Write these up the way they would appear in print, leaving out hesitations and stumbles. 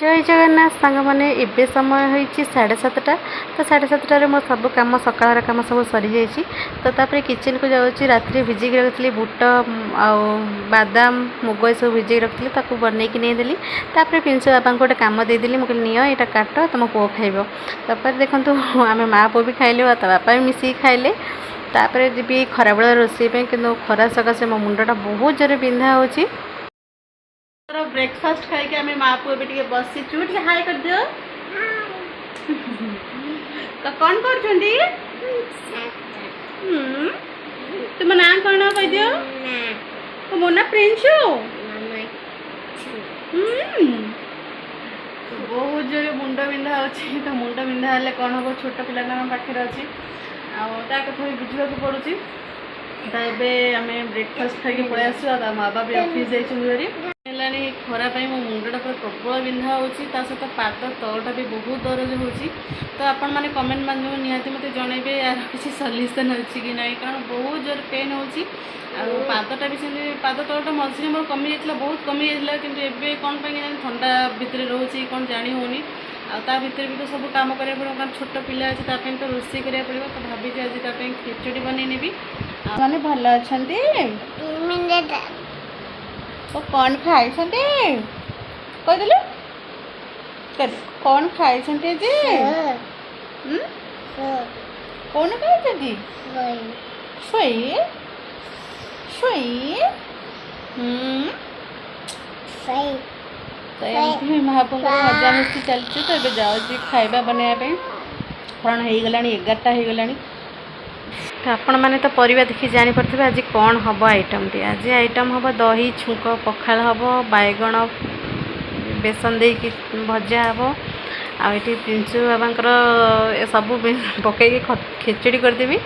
जय जगन्नाथ सांग मैंने एबे समय होती 7:30 तो 7:30 मो सब कम सकाल कम सब सरी जाइए तो तापर किचन को जाऊँगी राति भिजिक रखी बुट आ बादाम मुग सब भिजिक रखी ताको बनईक नहीं तापर पिंसु बाबा गोटे कम देदेली मुझे नि यहाँ काट तुम पुओ खाइब तापर देखो आम माँ पुओ भी खाइले तो बापा भी मिसिक खाइले तापर जी खरा बेला रोषे कि खरा सकाशे मो मुंडा बहुत जोर बिंधा हो ब्रेकफास्ट खाई आम माँ पुओ भी बसीचु हाई कर दियो तो कौन कर तुम ना कौन कह दियो तो मो ना प्रिंसु बहुत जोर मुंड बिंधा अच्छी तो मुंड बिंधा हेल्ले कौन हम छोट पिला पाखे अच्छी आता कथा भी बुझा पड़ुची तो ये आम ब्रेकफास्ट खाई पलि आसु बाबा भी ऑफिस जाइए खरा मो मुंडा पूरा प्रबल बिंधा होती सहित पाद तलटा भी बहुत दरज हो तो आपण मैंने कमेंट माध्यम निहाती मत जनइबे यार किसी सल्यूशन अच्छी कि नहीं कारण बहुत जोर पेन होची पादटा भी सेमती पाद तलटा मझे मोर कमी जाता बहुत कमी जाता कि एबे कौन ठंडा भितर रोचे कौन जानी होनी आ भितर भी तो सब काम करा पड़ो कारण छोट पिला अच्छे तो रोषे करा पड़ो तो भाभी आज खिचड़ी बनई नेबी मैंने भल अच्छा तो कौन खाई कहदेलु कौन खाई जे कौन खाई सोई सोई तो एमती महापुर मजा मस्ती चलती तो ये जाऊँगी खाଇବା बनवाई कारण हो गला 11टा हो गला तो आपण मैंने तो परिवा देखी जानीपे आज कौन हम आइटम टी आज आइटम हम दही छुंक पखाल हम बैगण बेसन दे भजा हम आठी प्रिंसु बाबांकर सब पकईकि खिचड़ी करदेवी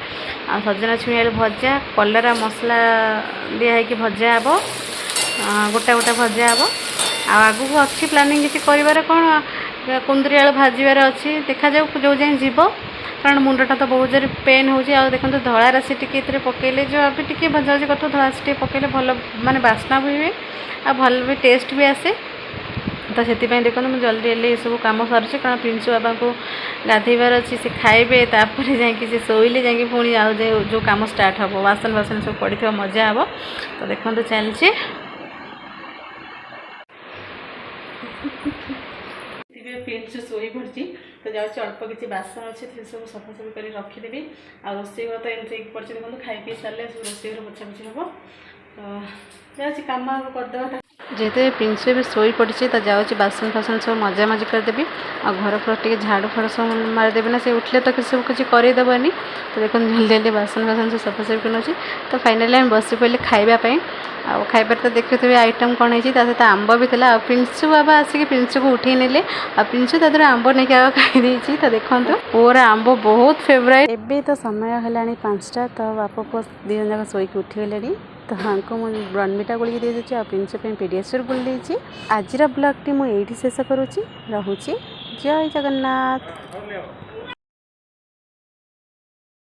आ सजना छुई आलू भजा कलरा मसला दिखाई भजा हम गोटा गोटा भजा हम आगू को अच्छी प्लानिंग किसी कर कौन कुंदरी आलू भाजबार अच्छी देखा जाऊ जो जाए जीव कारण मुंडटा तो बहुत जोर पेन हो देखो धला राशि टी पकईले जो अभी टी भजा भजी कर धला राशि पकईले भल माने बास्ना भी हुए आ भल भी टेस्ट भी आसे तो से देखो मुझे जल्दी जल्दी ये सब कम सर कारण प्रिंसु बाबा को गाधेबार अच्छी से खाइबे तापर जा शोले जा पुणी आ जो कम स्टार्ट हम बासन बासन सब पड़ी मजा हम तो देखो चलचे प्रिंसु शोई पड़ी तो जाऊँ अल्प किसी बासन अच्छे सब सफासफी कर रखीदेवी आ रोषे घर तो एमती पड़े देखो खाई पी सारे रोषे घर पोछापोछी हम तो जाऊँगी कम करदे जेते प्रिंसु भी शोई पड़ी तो जाऊँगी बासन फासन सब मजा मजी करदेवी आ घर पर टे झाड़ू फाड़ सब मारिदेवी ना से उठले तो सब किसी करदेवनी तो देखो जल्दी जल्दी बासन फासन सब सफासफी कर तो फाइनाली आम बस पड़े खावाई आ खाइबार तो देखुए आइटम कौन है सहित आंब भी था प्रिंसु बाबा आसिक प्रिंसु को उठे ने प्रिंसु तर आंब नहीं खाई तो देखो पुअर आंब बहुत फेवरेट एबे तो समय है 5टा तो बापा पुआ दी जन जाक शोक उठीगले तो हाँ को मुझे ब्रनमिटा गोलिक दे दूसरी आ प्रिंसु पेडियाश्योर बोल आज ब्लॉग टी मुझे शेष करुँची रोचे जय जगन्नाथ।